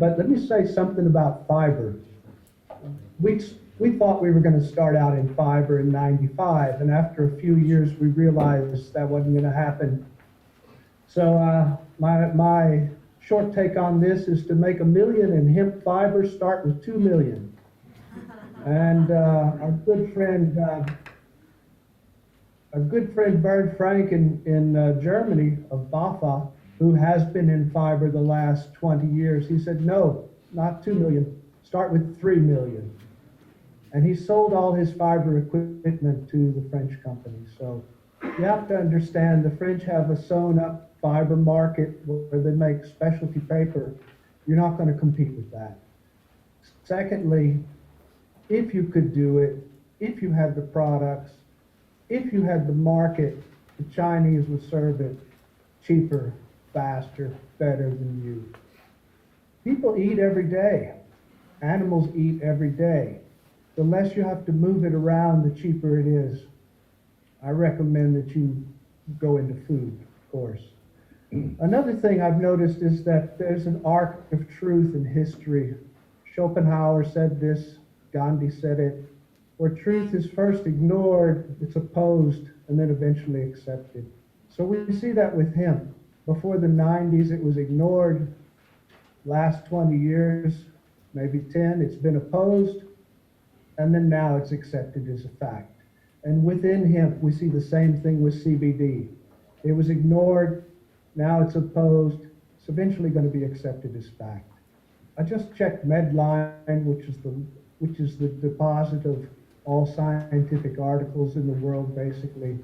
But let me say something about fiber. We thought we were going to start out in fiber in '95, and after a few years we realized that wasn't going to happen. So my short take on this is to make 1 million in hemp fiber, start with 2 million. And our good friend Bernd Frank in Germany of BAFA, who has been in fiber the last 20 years, he said, no, not 2 million, start with 3 million. And he sold all his fiber equipment to the French company. So you have to understand the French have a sewn up fiber market where they make specialty paper. You're not going to compete with that. Secondly, if you could do it, if you had the products, if you had the market, the Chinese would serve it cheaper, faster, better than you. People eat every day. Animals eat every day. The less you have to move it around, the cheaper it is. I recommend that you go into food, of course. Another thing I've noticed is that there's an arc of truth in history. Schopenhauer said this, Gandhi said it. Where truth is first ignored, it's opposed, and then eventually accepted. So we see that with hemp. Before the 90s, it was ignored. Last 20 years, maybe 10, it's been opposed, and then now it's accepted as a fact. And within hemp, we see the same thing with CBD. It was ignored, now it's opposed, it's eventually going to be accepted as fact. I just checked Medline, which is the deposit of all scientific articles in the world, basically.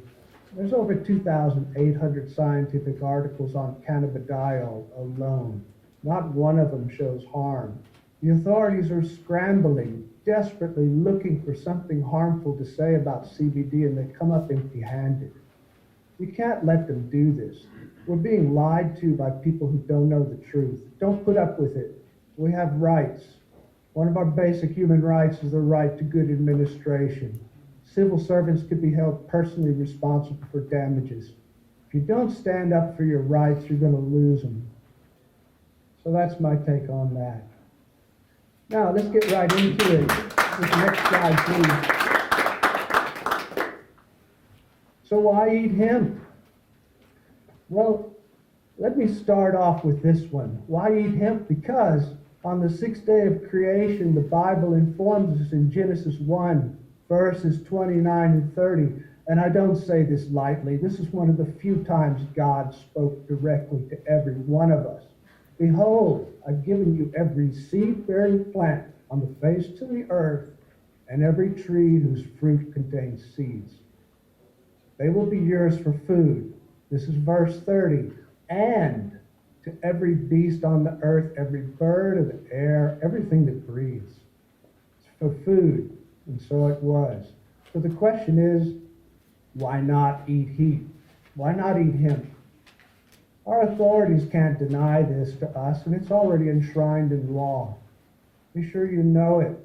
There's over 2,800 scientific articles on cannabidiol alone. Not one of them shows harm. The authorities are scrambling, desperately looking for something harmful to say about CBD, and they come up empty-handed. We can't let them do this. We're being lied to by people who don't know the truth. Don't put up with it. We have rights. One of our basic human rights is the right to good administration. Civil servants could be held personally responsible for damages. If you don't stand up for your rights, you're going to lose them. So that's my take on that. Now, let's get right into it. This next slide, please. So why eat hemp? Well, let me start off with this one. Why eat hemp? Because on the sixth day of creation, the Bible informs us in Genesis 1, verses 29 and 30. And I don't say this lightly. This is one of the few times God spoke directly to every one of us. Behold, I've given you every seed-bearing plant on the face of the earth, and every tree whose fruit contains seeds. They will be yours for food. This is verse 30. And to every beast on the earth, every bird of the air, everything that breathes. It's for food. And so it was. So the question is, why not eat heat? Why not eat hemp? Our authorities can't deny this to us, and it's already enshrined in law. Be sure you know it.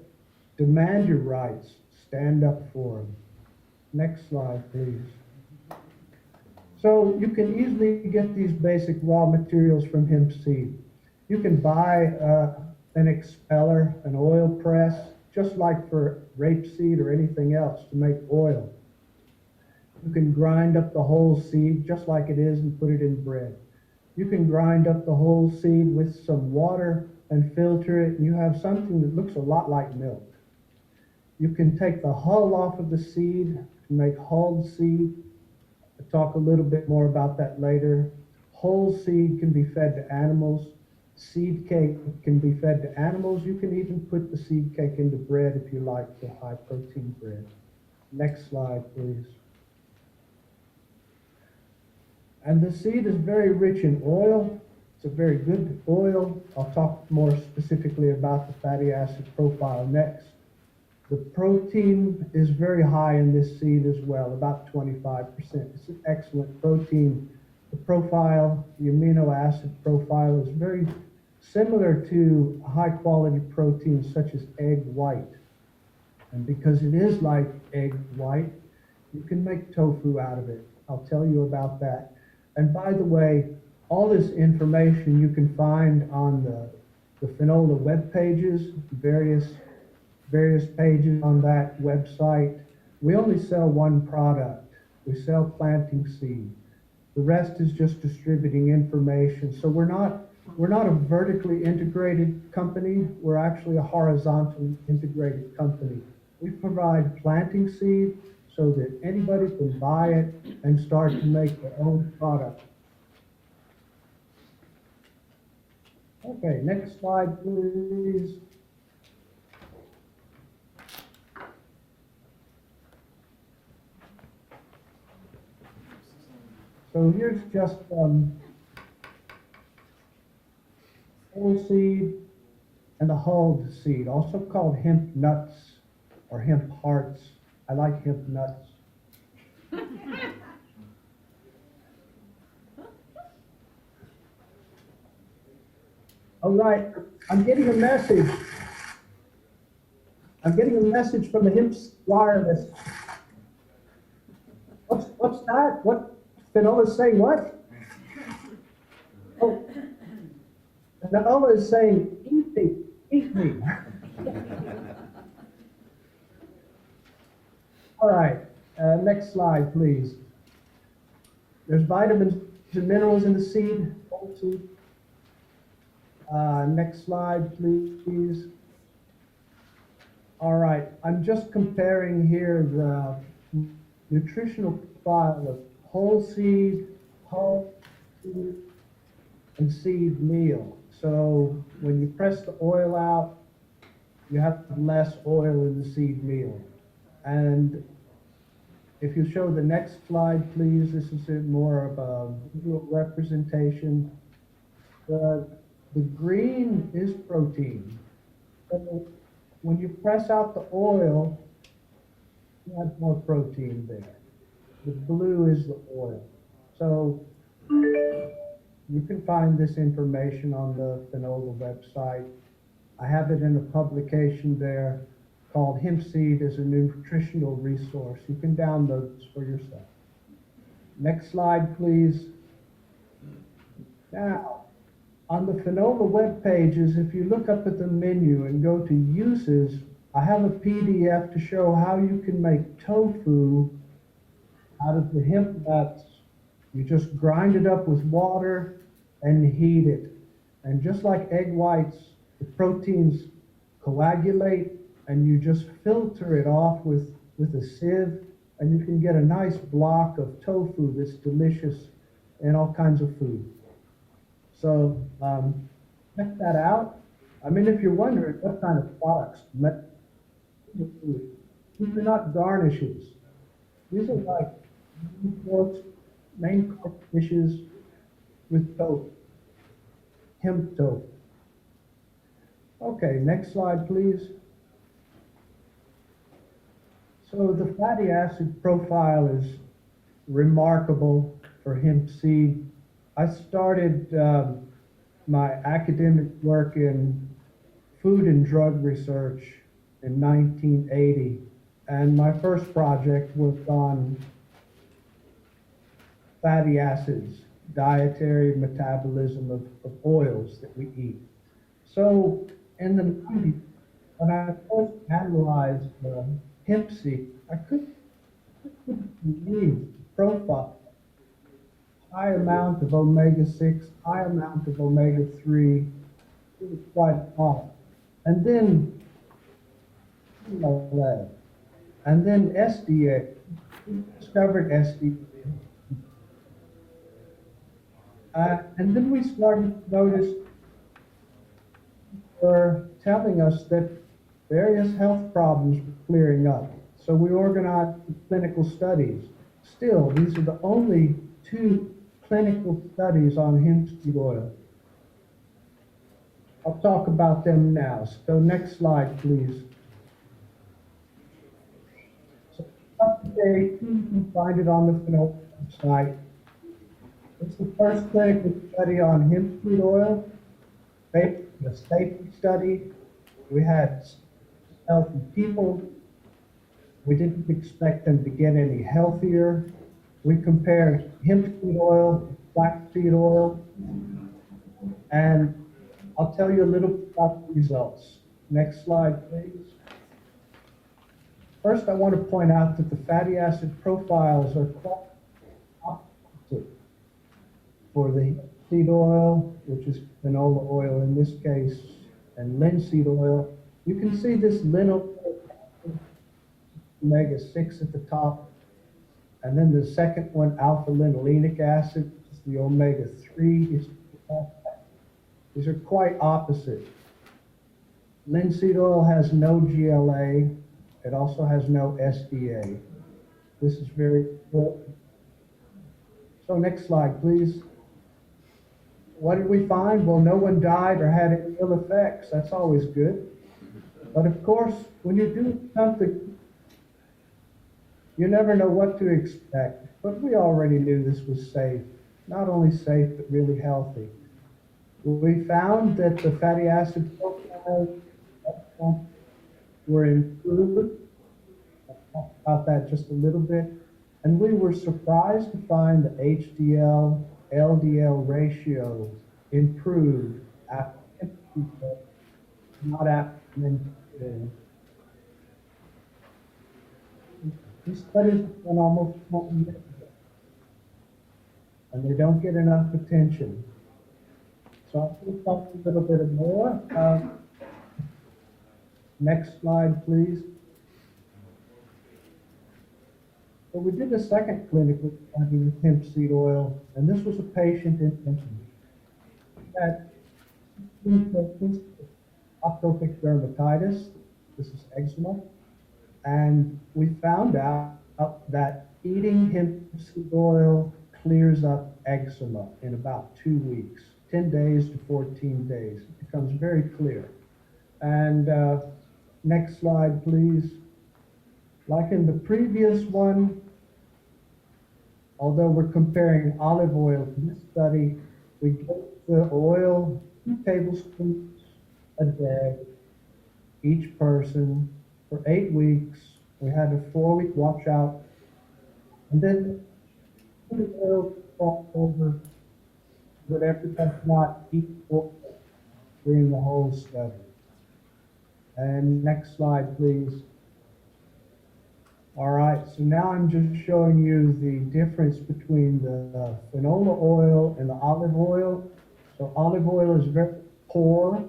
Demand your rights. Stand up for them. Next slide, please. So you can easily get these basic raw materials from hemp seed. You can buy an expeller, an oil press, just like for rapeseed or anything else to make oil. You can grind up the whole seed just like it is and put it in bread. You can grind up the whole seed with some water and filter it, and you have something that looks a lot like milk. You can take the hull off of the seed to make hulled seed. I'll talk a little bit more about that later. Whole seed can be fed to animals. Seed cake can be fed to animals. You can even put the seed cake into bread if you like, the high protein bread. Next slide, please. And the seed is very rich in oil. It's a very good oil. I'll talk more specifically about the fatty acid profile next. The protein is very high in this seed as well, about 25%. It's an excellent protein. The profile, the amino acid profile, is very similar to high-quality proteins such as egg white. And because it is like egg white, you can make tofu out of it. I'll tell you about that. And by the way, all this information you can find on the the Canola web pages, various pages on that website. We only sell one product. We sell planting seed. The rest is just distributing information. So we're not a vertically integrated company. We're actually a horizontally integrated company. We provide planting seed so that anybody can buy it and start to make their own product. Okay, next slide, please. So here's just whole seed and the hulled seed, also called hemp nuts or hemp hearts. I like hemp nuts. All right, I'm getting a message. I'm getting a message from the Hemp Wireless. What's that? What? Canola is saying what? Oh, Canola is saying, eat me, eat me. All right, next slide, please. There's vitamins and minerals in the seed, whole seed. Next slide, please. All right, I'm just comparing here the nutritional profile of whole seed, and seed meal. So when you press the oil out, you have less oil in the seed meal. And if you show the next slide, please, this is more of a visual representation. The green is protein. So when you press out the oil, you have more protein there. The blue is the oil. So you can find this information on the Canola website. I have it in a publication there called Hemp Seed as a Nutritional Resource. You can download this for yourself. Next slide, please. Now, on the Canola web pages, if you look up at the menu and go to Uses, I have a PDF to show how you can make tofu out of the hemp nuts. You just grind it up with water and heat it. And just like egg whites, the proteins coagulate, and you just filter it off with a sieve, and you can get a nice block of tofu that's delicious in all kinds of food. So check that out. I mean, if you're wondering what kind of products, these are not garnishes. These are like main course dishes with tofu, hemp tofu. Okay, next slide, please. So the fatty acid profile is remarkable for hemp seed. I started my academic work in food and drug research in 1980, and my first project was on fatty acids, dietary metabolism of oils that we eat. So in the 90s, when I first analyzed hemp seed, I couldn't believe the profile. High amount of omega-6, high amount of omega-3, it was quite high. And then lead. And then SDA, we discovered SDA. And then we started to notice were telling us that various health problems were clearing up. So we organized clinical studies. Still, these are the only 2 clinical studies on hemp seed oil. I'll talk about them now. So next slide, please. So today, you can find it on the Canola website. It's the first clinical study on hemp seed oil, a safety study. We had healthy people. We didn't expect them to get any healthier. We compared hemp seed oil, flaxseed oil, and I'll tell you a little about the results. Next slide, please. First, I want to point out that the fatty acid profiles are quite opposite for the seed oil, which is canola oil in this case, and linseed oil. You can see this omega-6 at the top, and then the second one, alpha-linolenic acid, is the omega-3. These are quite opposite. Linseed oil has no GLA. It also has no SDA. This is very important. So next slide, please. What did we find? Well, no one died or had any ill effects. That's always good. But of course, when you do something, you never know what to expect. But we already knew this was safe. Not only safe, but really healthy. We found that the fatty acid profiles were improved. I'll talk about that just a little bit. And we were surprised to find the HDL, LDL ratio improved after not after menstruation. These studies have been almost 20 years ago, and they don't get enough attention. So I'll talk a little bit more. Next slide, please. So we did a second clinical study with hemp seed oil, and this was a patient in Italy. Had atopic dermatitis. This is eczema. And we found out that eating hemp seed oil clears up eczema in about 2 weeks, 10 days to 14 days. It becomes very clear. And next slide, please. Like in the previous one, although we're comparing olive oil to this study, we gave the oil 2 tablespoons a day, each person, for 8 weeks. We had a 4-week washout, and then the oil fall over whatever does not equal during the whole study. And next slide, please. All right, so now I'm just showing you the difference between the canola oil and the olive oil. So olive oil is very poor.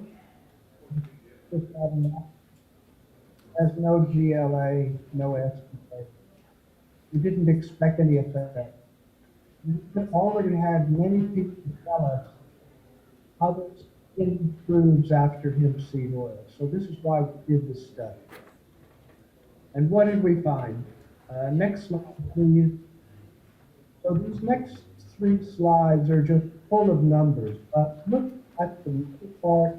Has no GLA, no SDA. We didn't expect any effect. We already had many people tell us how their skin improves after hemp seed oil. So this is why we did this study. And what did we find? Next slide, please. So these next 3 slides are just full of numbers. Look at the middle part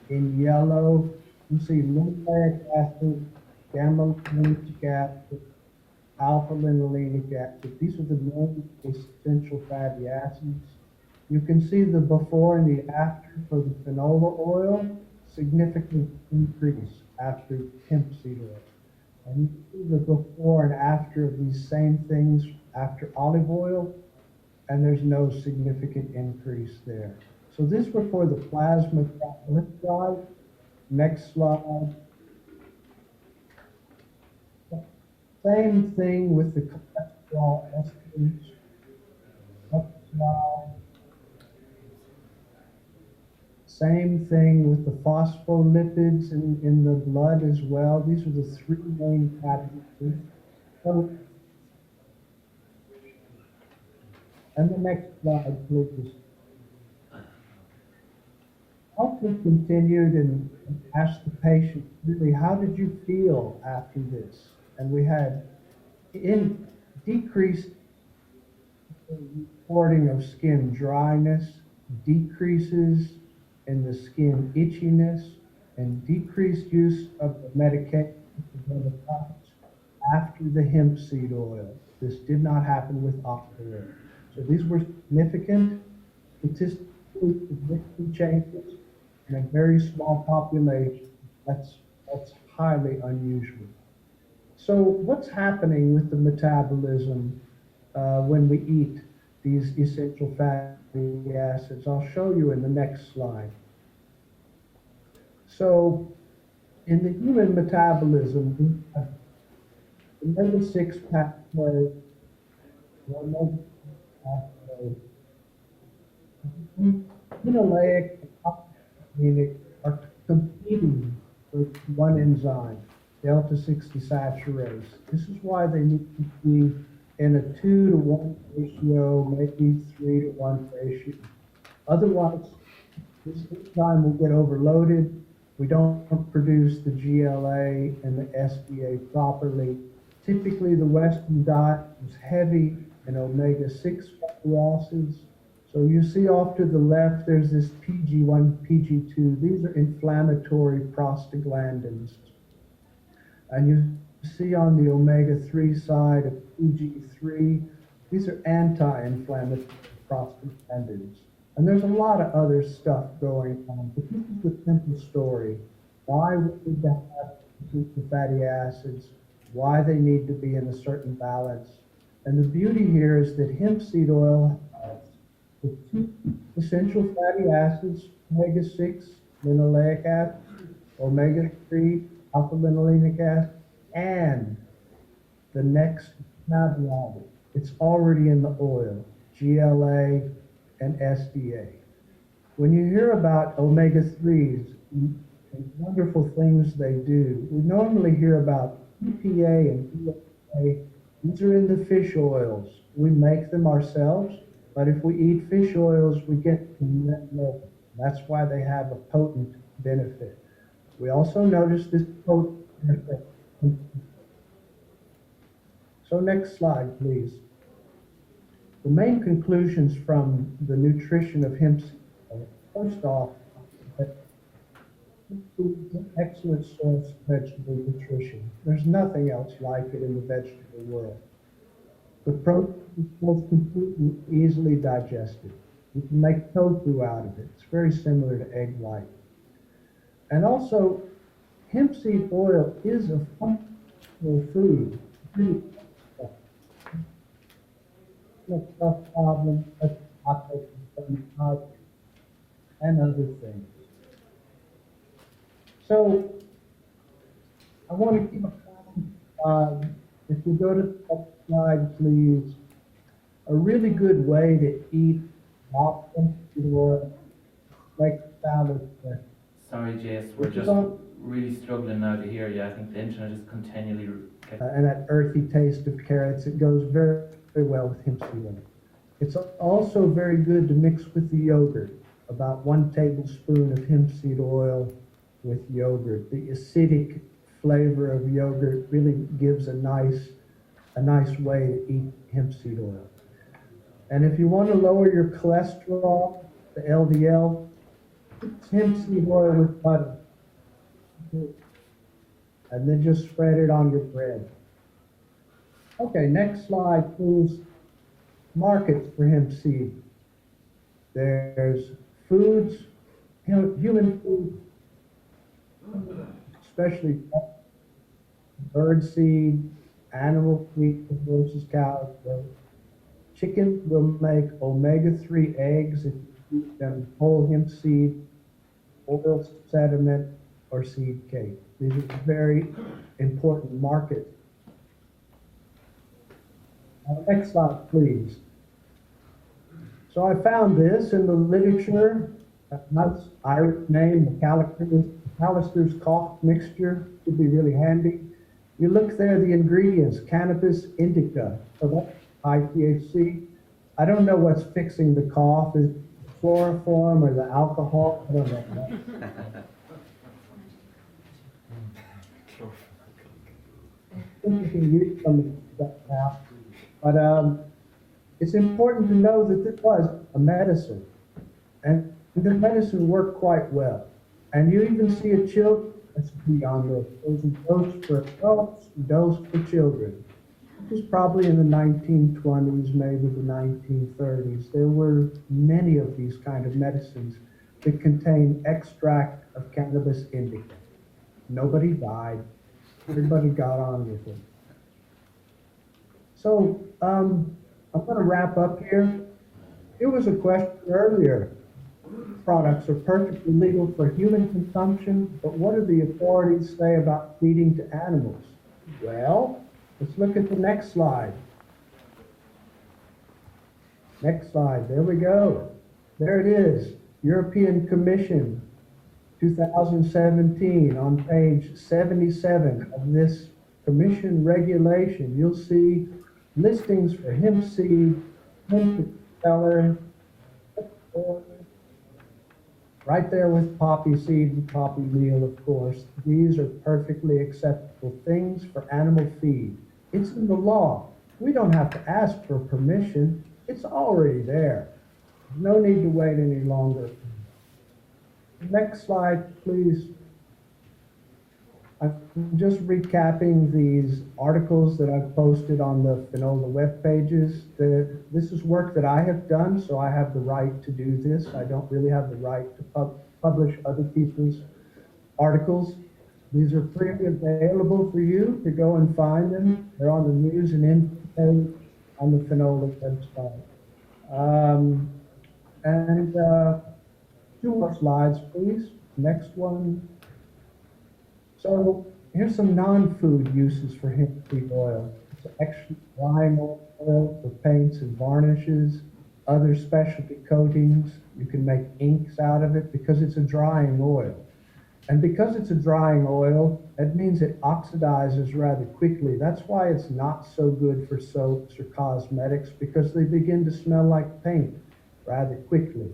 in yellow. You see linoleic acid, gamma-linolenic acid, alpha-linolenic acid. These are the main essential fatty acids. You can see the before and the after for the canola oil, significant increase after hemp seed oil. And you see the before and after of these same things after olive oil, and there's no significant increase there. So these were for the plasma triglyceride. Next slide. Same thing with the cholesterol esters. Next slide. Same thing with the phospholipids in the blood as well. These are the 3 main categories. And the next slide, please. Also continued and asked the patient, really, how did you feel after this? And we had decreased reporting of skin dryness, decreases in the skin itchiness, and decreased use of the medication after the hemp seed oil. This did not happen with olive oil. So these were significant, statistically significant changes in a very small population. That's highly unusual. So what's happening with the metabolism when we eat these essential fatty acids? I'll show you in the next slide. So in the human metabolism, we have omega-6 pathway, the omega pathway, phenolic and alpha-aminic are competing for one enzyme, delta-6 desaturase. This is why they need to be in a 2-to-1 ratio, maybe 3-to-1 ratio. Otherwise, this enzyme will get overloaded. We don't produce the GLA and the SDA properly. Typically, the Western diet is heavy in omega-6 fatty acids. So you see off to the left, there's this PG1, PG2. These are inflammatory prostaglandins. And you see on the omega-3 side of PG3, these are anti-inflammatory prostaglandins. And there's a lot of other stuff going on, but this is the simple story. Why we need to have the fatty acids, why they need to be in a certain balance. And the beauty here is that hemp seed oil has the 2 essential fatty acids, omega-6, linoleic acid, omega-3, alpha-linolenic acid, and the next metabolite. It's already in the oil, GLA and SDA. When you hear about omega-3s and wonderful things they do, we normally hear about EPA and EPA. These are in the fish oils. We make them ourselves, but if we eat fish oils, we get milk. That's why they have a potent benefit. We also notice this potent benefit. So next slide, please. The main conclusions from the nutrition of hemp seed oil, first off, that food is an excellent source of vegetable nutrition. There's nothing else like it in the vegetable world. The protein is both completely easily digested. You can make tofu out of it. It's very similar to egg white. And also, hemp seed oil is a functional food. Problems such as and other things. So I want to keep if you go to the next slide, please. A really good way to eat hemp seed oil, like salad. Sorry, Jace, we're just really struggling now to hear you. I think the internet is continually. And that earthy taste of carrots, it goes very, very well with hemp seed oil. It's also very good to mix with the yogurt. About 1 tablespoon of hemp seed oil with yogurt. The acidic flavor of yogurt really gives a nice way to eat hemp seed oil. And if you want to lower your cholesterol, the LDL, it's hemp seed oil with butter. And then just spread it on your bread. Okay, next slide, please. Markets for hemp seed. There's foods, human food, especially bird seed, animal feed, horses, cows, goats. Chicken will make omega-3 eggs if you eat them whole hemp seed, oil sediment, or seed cake. These are very important markets. Next slide, please. So I found this in the literature, a nice Irish name, McAllister's cough mixture, would be really handy. You look there, the ingredients, cannabis indica, so that's high THC. I don't know what's fixing the cough, is it chloroform or the alcohol? I don't know. You can use some of that now. But it's important to know that this was a medicine. And the medicine worked quite well. And you even see a children's recipe on this. There's a dose for adults, a dose for children. This was probably in the 1920s, maybe the 1930s. There were many of these kind of medicines that contain extract of cannabis indica. Nobody died. Everybody got on with it. So I'm going to wrap up here. There was a question earlier. products are perfectly legal for human consumption, but what do the authorities say about feeding to animals? Well, let's look at the next slide. Next slide, there we go. There it is, European Commission, 2017, on page 77 of this Commission regulation. You'll see listings for hemp seed, hemp seller, right there with poppy seed and poppy meal, of course. These are perfectly acceptable things for animal feed. It's in the law. We don't have to ask for permission. It's already there. No need to wait any longer. Next slide, please. I'm just recapping these articles that I've posted on the Canola web pages. This is work that I have done, so I have the right to do this. I don't really have the right to publish other people's articles. These are freely available for you to go and find them. They're on the news and info page on the Canola website. Two more slides, please. Next one. So here's some non-food uses for hemp seed oil. It's extra drying oil for paints and varnishes, other specialty coatings. You can make inks out of it because it's a drying oil. And because it's a drying oil, that means it oxidizes rather quickly. That's why it's not so good for soaps or cosmetics, because they begin to smell like paint rather quickly.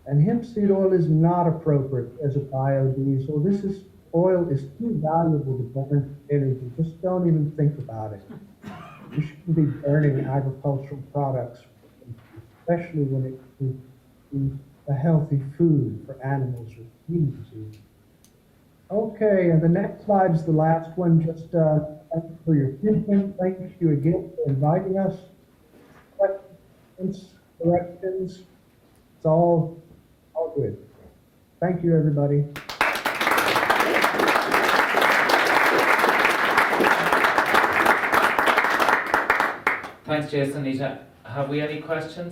And hemp seed oil is not appropriate as a biodiesel. This oil is too valuable to burn for energy. Just don't even think about it. You shouldn't be burning agricultural products, especially when it is a healthy food for animals or humans. Okay, and the next slide is the last one. Just thank you for your attention. Thank you again for inviting us. Questions, corrections, it's all good. Thank you, everybody. Thanks, Jason. Anita, have we any questions